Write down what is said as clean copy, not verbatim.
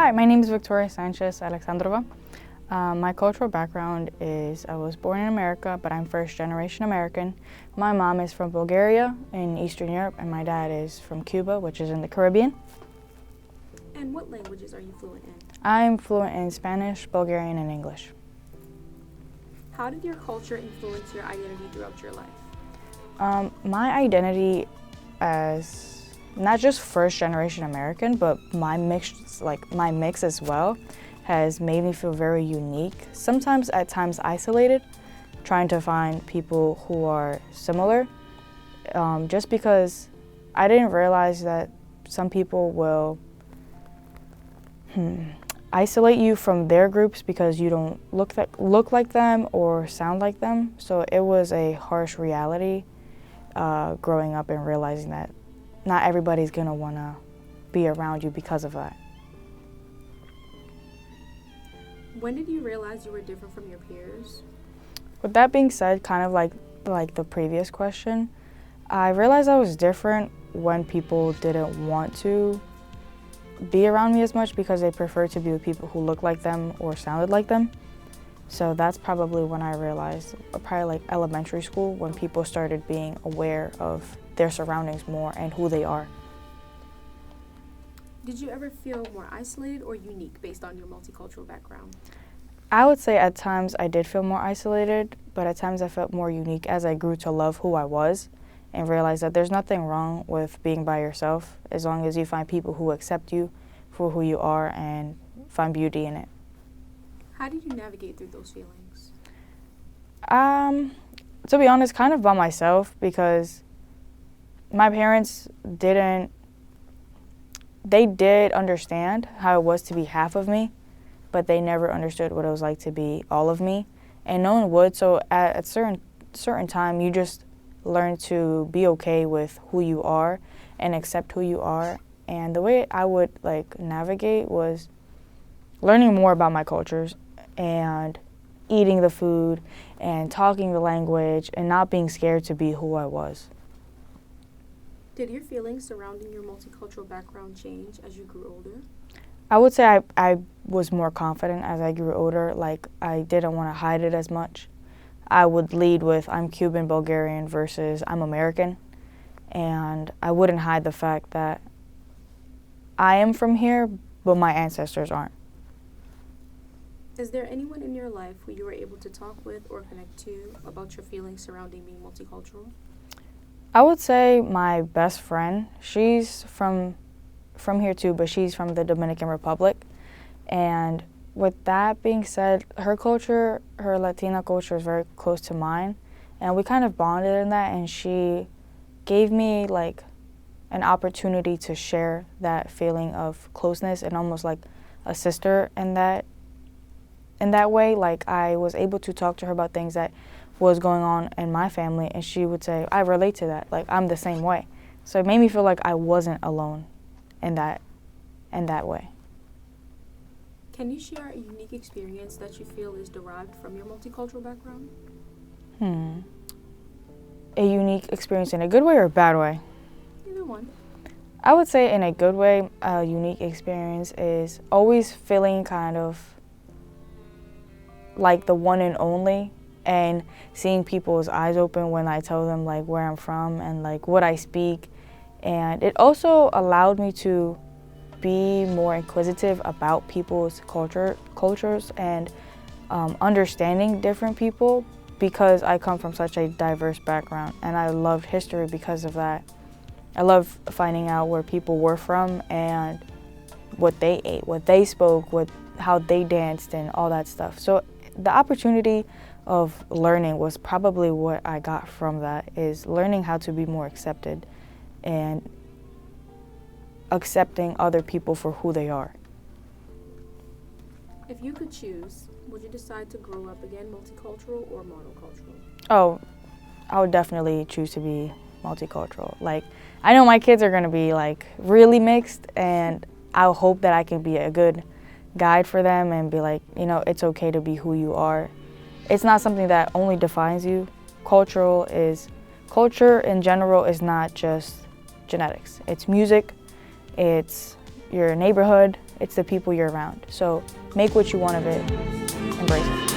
Hi, my name is VIktoria Sanchez-Aleksandrova. My cultural background is I was born in America, but I'm first generation American. My mom is from Bulgaria in Eastern Europe, and my dad is from Cuba, which is in the Caribbean. And what languages are you fluent in? I'm fluent in Spanish, Bulgarian, and English. How did your culture influence your identity throughout your life? My identity as not just first generation American, but my mix as well has made me feel very unique. Sometimes at times isolated, trying to find people who are similar. Just because I didn't realize that some people will isolate you from their groups because you don't look like them or sound like them. So it was a harsh reality growing up and realizing that not everybody's gonna wanna be around you because of that. When did you realize you were different from your peers? With that being said, kind of like the previous question, I realized I was different when people didn't want to be around me as much because they preferred to be with people who looked like them or sounded like them. So that's probably when I realized, probably like elementary school, when people started being aware of their surroundings more and who they are. Did you ever feel more isolated or unique based on your multicultural background? I would say at times I did feel more isolated, but at times I felt more unique as I grew to love who I was and realized that there's nothing wrong with being by yourself as long as you find people who accept you for who you are and find beauty in it. How did you navigate through those feelings? To be honest, kind of by myself, because my parents did understand how it was to be half of me, but they never understood what it was like to be all of me, and no one would. So at certain time, you just learn to be okay with who you are and accept who you are. And the way I would navigate was learning more about my cultures and eating the food and talking the language and not being scared to be who I was. Did your feelings surrounding your multicultural background change as you grew older? I would say I was more confident as I grew older. Like, I didn't want to hide it as much. I would lead with I'm Cuban, Bulgarian versus I'm American. And I wouldn't hide the fact that I am from here, but my ancestors aren't. Is there anyone in your life who you were able to talk with or connect to about your feelings surrounding being multicultural? I would say my best friend, she's from here too, but she's from the Dominican Republic. And with that being said, her culture, her Latina culture is very close to mine. And we kind of bonded in that, and she gave me an opportunity to share that feeling of closeness and almost like a sister in that way. Like, I was able to talk to her about things that was going on in my family, and she would say, I relate to that, like I'm the same way. So it made me feel like I wasn't alone in that way. Can you share a unique experience that you feel is derived from your multicultural background? A unique experience in a good way or a bad way? Either one. I would say in a good way, a unique experience is always feeling kind of like the one and only, and seeing people's eyes open when I tell them where I'm from and what I speak. And it also allowed me to be more inquisitive about people's cultures and understanding different people, because I come from such a diverse background, and I loved history because of that. I love finding out where people were from and what they ate, what they spoke, how they danced and all that stuff. So the opportunity of learning was probably what I got from that, is learning how to be more accepted and accepting other people for who they are. If you could choose, would you decide to grow up again multicultural or monocultural? Oh, I would definitely choose to be multicultural. I know my kids are going to be really mixed, and I hope that I can be a good guide for them and be it's okay to be who you are. It's not something that only defines you. Culture in general is not just genetics. It's music, it's your neighborhood, it's the people you're around. So make what you want of it, embrace it.